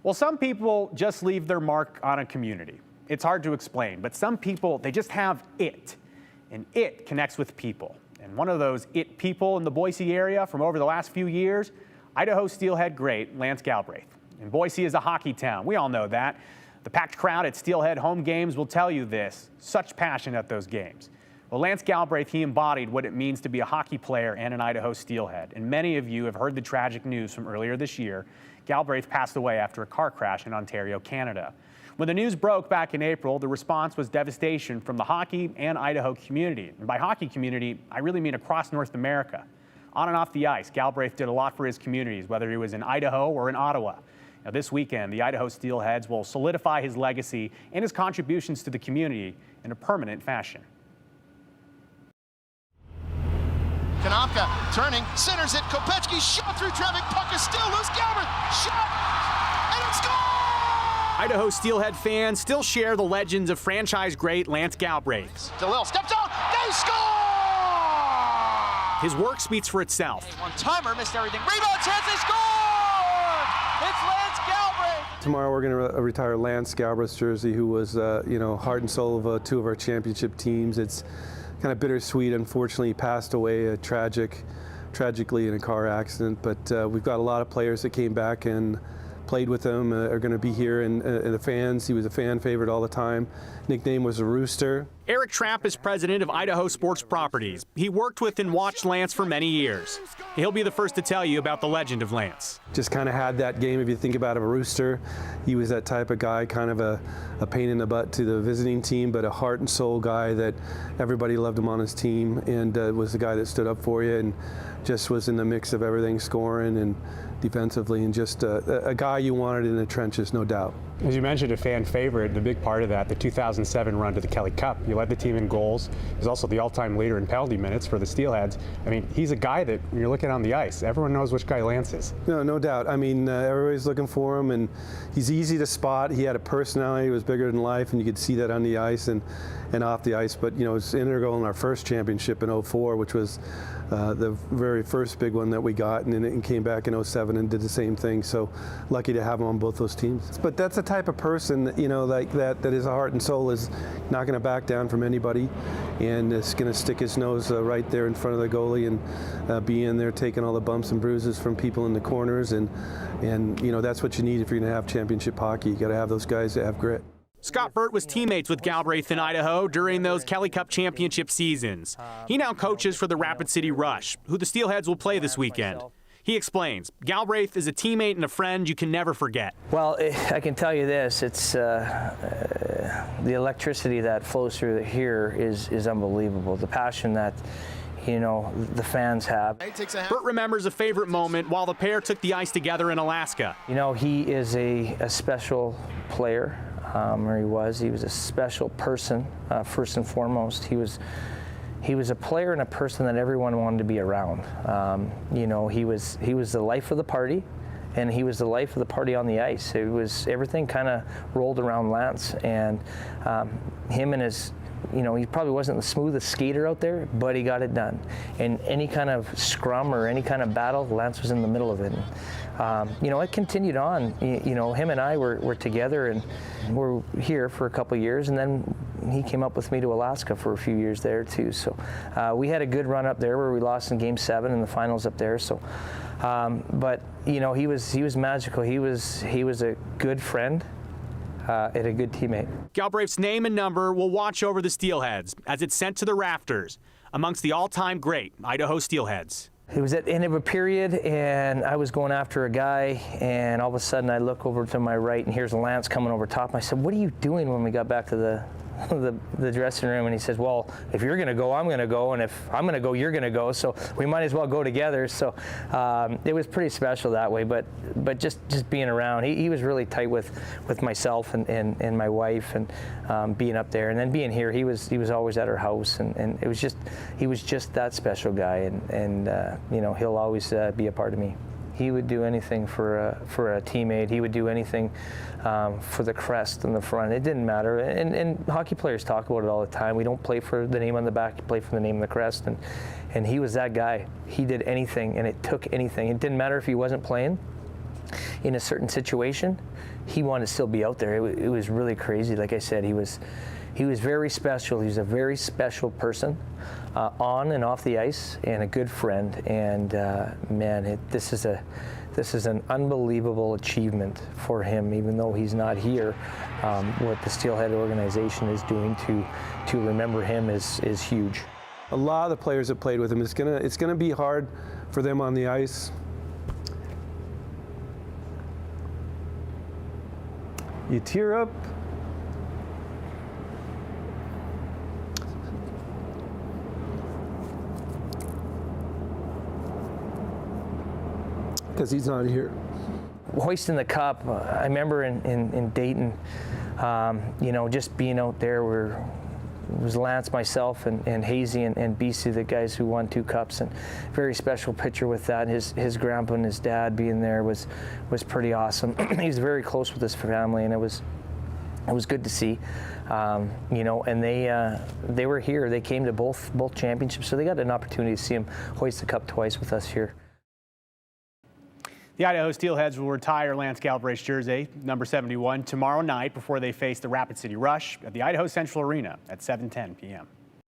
Well, some people just leave their mark on a community. It's hard to explain, but some people, they just have it, and it connects with people. And one of those it people in the Boise area from over the last few years, Idaho Steelhead great Lance Galbraith. And Boise is a hockey town. We all know that. The packed crowd at Steelhead home games will tell you this. Such passion at those games. Well, Lance Galbraith, he embodied what it means to be a hockey player and an Idaho Steelhead. And many of you have heard the tragic news from earlier this year. Galbraith passed away after a car crash in Ontario, Canada. When the news broke back in April, the response was devastation from the hockey and Idaho community. And by hockey community, I really mean across North America. On and off the ice, Galbraith did a lot for his communities, whether he was in Idaho or in Ottawa. Now, this weekend, the Idaho Steelheads will solidify his legacy and his contributions to the community in a permanent fashion. Kanopka turning, centers it, Kopechki shot through traffic, puck is still loose, Galbraith shot, and it's gone! Idaho Steelhead fans still share the legends of franchise great Lance Galbraith. DeLille steps out, they score! His work speaks for itself. One-timer, missed everything, rebound chance, they score! It's Lance Galbraith! Tomorrow we're going to retire Lance Galbraith's jersey, who was, heart and soul of two of our championship teams. It's kind of bittersweet. Unfortunately, he passed away tragically in a car accident. But we've got a lot of players that came back and played with him, are going to be here, and the fans. He was a fan favorite all the time. Nickname was a Rooster. Eric Trapp is president of Idaho Sports Properties. He worked with and watched Lance for many years. He'll be the first to tell you about the legend of Lance. Just kind of had that game, if you think about it, a Rooster. He was that type of guy, kind of a pain in the butt to the visiting team, but a heart and soul guy that everybody loved him on his team, and was the guy that stood up for you and just was in the mix of everything, scoring and defensively, and just a guy you wanted in the trenches, no doubt. As you mentioned, a fan favorite, the big part of that, the 2007 run to the Kelly Cup. You led the team in goals. He's also the all-time leader in penalty minutes for the Steelheads. I mean, he's a guy that, when you're looking on the ice, everyone knows which guy Lance is. No doubt. I mean, everybody's looking for him, and he's easy to spot. He had a personality, he was bigger than life, and you could see that on the ice and off the ice. But, it was integral in our first championship in '04, which was the very first big one that we got, and then it came back in '07 and did the same thing. So lucky to have him on both those teams. But that's the type of person, like that is a heart and soul, is not going to back down from anybody, and is going to stick his nose right there in front of the goalie and be in there taking all the bumps and bruises from people in the corners, and that's what you need if you're going to have championship hockey. You got to have those guys that have grit. Scott Burt was teammates with Galbraith in Idaho during those Kelly Cup championship seasons. He now coaches for the Rapid City Rush, who the Steelheads will play this weekend. He explains, Galbraith is a teammate and a friend you can never forget. Well, I can tell you this, it's the electricity that flows through here is unbelievable. The passion that the fans have. Burt remembers a favorite moment while the pair took the ice together in Alaska. He is a special player, or he was a special person, first and foremost. He was a player and a person that everyone wanted to be around. He was the life of the party, and he was the life of the party on the ice. It was everything kind of rolled around Lance, and him and his. He probably wasn't the smoothest skater out there, but he got it done. And any kind of scrum or any kind of battle, Lance was in the middle of it. It continued on. Him and I were together, and we're here for a couple of years, and then he came up with me to Alaska for a few years there too. So we had a good run up there where we lost in Game 7 in the finals up there. So, but he was magical. He was a good friend. And a good teammate. Galbraith's name and number will watch over the Steelheads as it's sent to the rafters amongst the all-time great Idaho Steelheads. It was at the end of a period, and I was going after a guy, and all of a sudden I look over to my right, and here's Lance coming over top. I said, "What are you doing?" when we got back to the dressing room, and he says, "Well, if you're going to go, I'm going to go, and if I'm going to go, you're going to go, so we might as well go together." So it was pretty special that way, but just being around, he was really tight with myself and my wife, and being up there, and then being here, he was always at our house, and it was just, he was just that special guy, and he'll always be a part of me. He would do anything for a teammate. He would do anything for the crest and the front. It didn't matter. And hockey players talk about it all the time. We don't play for the name on the back. You play for the name on the crest. And he was that guy. He did anything, and it took anything. It didn't matter if he wasn't playing. in a certain situation, he wanted to still be out there. It was really crazy. Like I said, he was very special. He was a very special person on and off the ice, and a good friend. And man, this is an unbelievable achievement for him, even though he's not here. What the Steelhead organization is doing to remember him is huge. A lot of the players that played with him, it's gonna be hard for them on the ice. You tear up. Because he's not here. Hoisting the cup, I remember in Dayton, you know, just being out there where it was Lance, myself, and Hazy and BC, the guys who won 2 cups, and very special picture with that. His grandpa and his dad being there was pretty awesome. He's very close with his family, and it was good to see. You know, and they were here. They came to both championships, so they got an opportunity to see him hoist the cup twice with us here. The Idaho Steelheads will retire Lance Galbraith's jersey, number 71, tomorrow night before they face the Rapid City Rush at the Idaho Central Arena at 7:10 p.m.